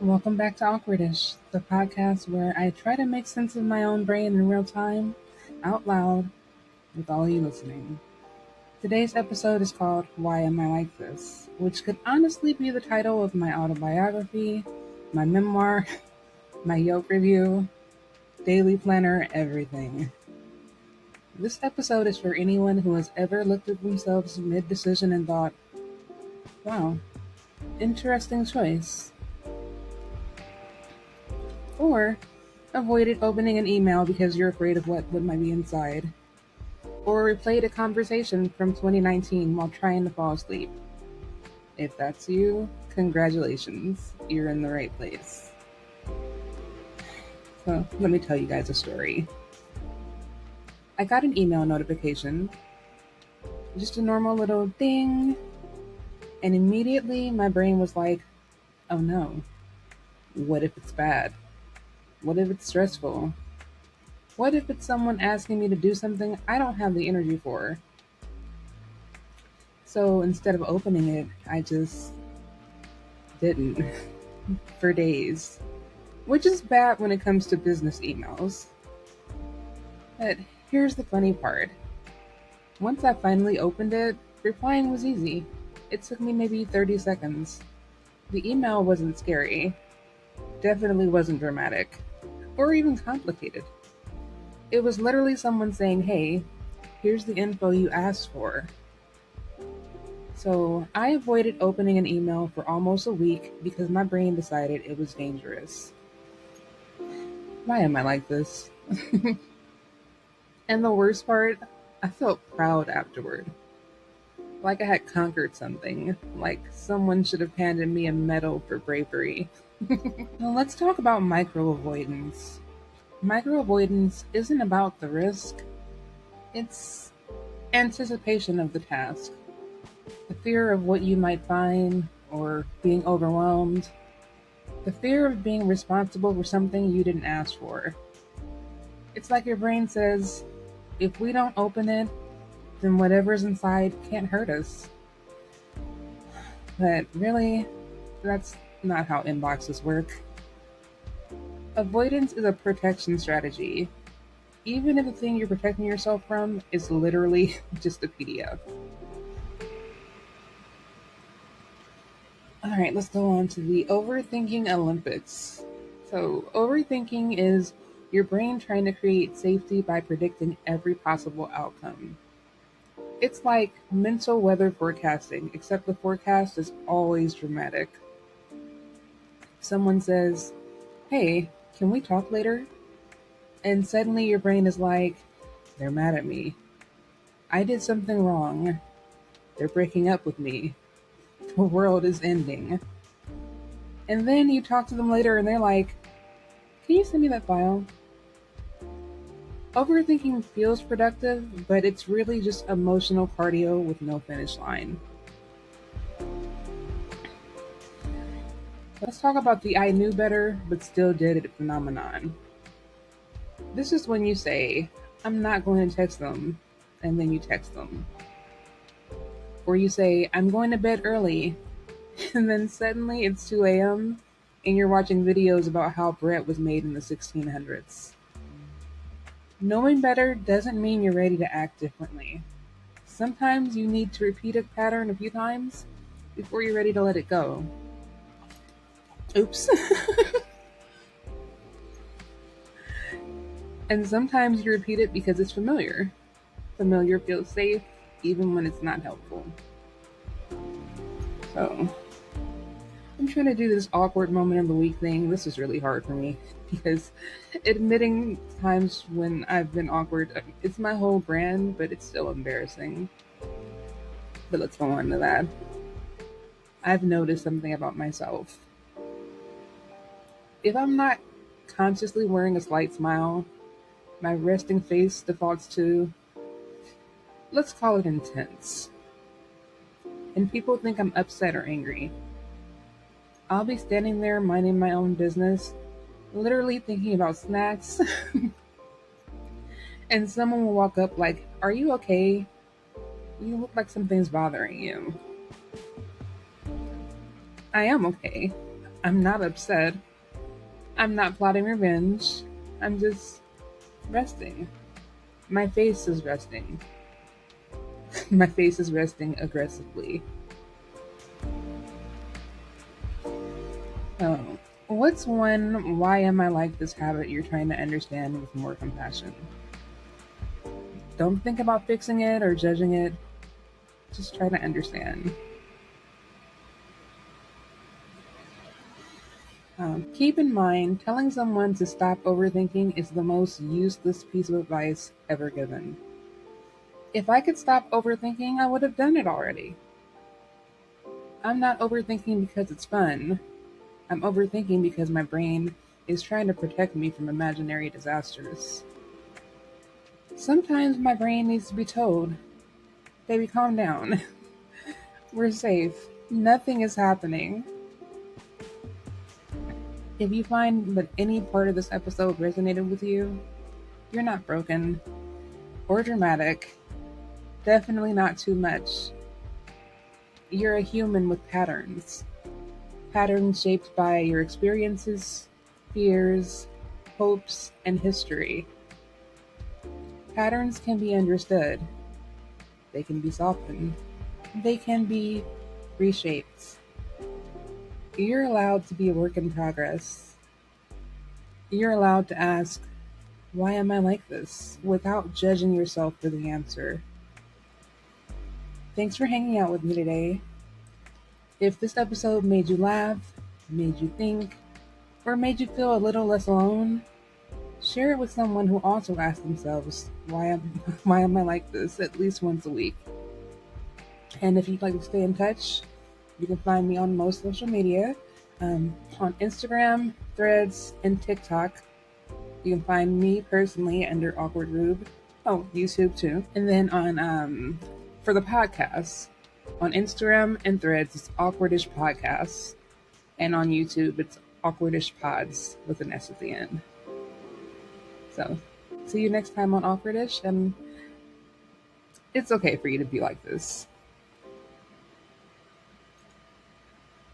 Welcome back to Awkwardish, the podcast where I try to make sense of my own brain in real time, out loud, with all you listening. Today's episode is called Why Am I Like This? Which could honestly be the title of my autobiography, my memoir, my Yelp review, daily planner, everything. This episode is for anyone who has ever looked at themselves mid decision and thought, wow, interesting choice. Or avoided opening an email because you're afraid of what might be inside. Or replayed a conversation from 2019 while trying to fall asleep. If that's you, congratulations, you're in the right place. So let me tell you guys a story. I got an email notification, just a normal little ding, and immediately my brain was like, oh no, what if it's bad? What if it's stressful? What if it's someone asking me to do something I don't have the energy for? So instead of opening it, I just didn't for days, which is bad when it comes to business emails. But here's the funny part. Once I finally opened it, replying was easy. It took me maybe 30 seconds. The email wasn't scary, definitely wasn't dramatic, or even complicated. It was literally someone saying, hey, here's the info you asked for. So I avoided opening an email for almost a week because my brain decided it was dangerous. Why am I like this? And the worst part, I felt proud afterward. Like I had conquered something. Like someone should have handed me a medal for bravery. Now let's talk about micro avoidance. Micro avoidance isn't about the risk, it's anticipation of the task. The fear of what you might find or being overwhelmed. The fear of being responsible for something you didn't ask for. It's like your brain says, if we don't open it, then whatever's inside can't hurt us. But really, that's not how inboxes work. Avoidance is a protection strategy, even if the thing you're protecting yourself from is literally just a PDF. Alright, let's go on to the overthinking Olympics. So, overthinking is your brain trying to create safety by predicting every possible outcome. It's like mental weather forecasting, except the forecast is always dramatic. Someone says, hey, can we talk later? And suddenly your brain is like, they're mad at me. I did something wrong. They're breaking up with me. The world is ending. And then you talk to them later and they're like, can you send me that file? Overthinking feels productive, but it's really just emotional cardio with no finish line. Let's talk about the I knew better but still did it phenomenon. This is when you say, I'm not going to text them, and then you text them. Or you say, I'm going to bed early, and then suddenly it's 2 a.m. and you're watching videos about how bread was made in the 1600s. Knowing better doesn't mean you're ready to act differently. Sometimes you need to repeat a pattern a few times before you're ready to let it go. Oops. And sometimes you repeat it because it's familiar. Familiar feels safe, even when it's not helpful. So, I'm trying to do this awkward moment of the week thing. This is really hard for me because admitting times when I've been awkward, it's my whole brand, but it's still embarrassing. But let's go on to that. I've noticed something about myself. If I'm not consciously wearing a slight smile, my resting face defaults to, let's call it intense. And people think I'm upset or angry. I'll be standing there minding my own business, literally thinking about snacks, and someone will walk up like, are you okay? You look like something's bothering you. I am okay. I'm not upset. I'm not plotting revenge. I'm just resting. My face is resting. My face is resting aggressively. Oh, what's one why am I like this habit you're trying to understand with more compassion? Don't think about fixing it or judging it. Just try to understand. Keep in mind, telling someone to stop overthinking is the most useless piece of advice ever given. If I could stop overthinking, I would have done it already. I'm not overthinking because it's fun. I'm overthinking because my brain is trying to protect me from imaginary disasters. Sometimes my brain needs to be told, baby, calm down. We're safe. Nothing is happening. If you find that any part of this episode resonated with you, you're not broken or dramatic. Definitely not too much. You're a human with patterns. Patterns shaped by your experiences, fears, hopes, and history. Patterns can be understood. They can be softened. They can be reshaped. You're allowed to be a work in progress. You're allowed to ask, why am I like this? Without judging yourself for the answer. Thanks for hanging out with me today. If this episode made you laugh, made you think, or made you feel a little less alone, share it with someone who also asks themselves, why am I like this at least once a week? And if you'd like to stay in touch, you can find me on most social media, on Instagram, Threads, and TikTok. You can find me personally under Awkward Rube. Oh, YouTube too. And then on for the podcast, on Instagram and Threads, it's Awkwardish Podcasts. And on YouTube, it's Awkwardish Pods with an S at the end. So, see you next time on Awkwardish, and it's okay for you to be like this.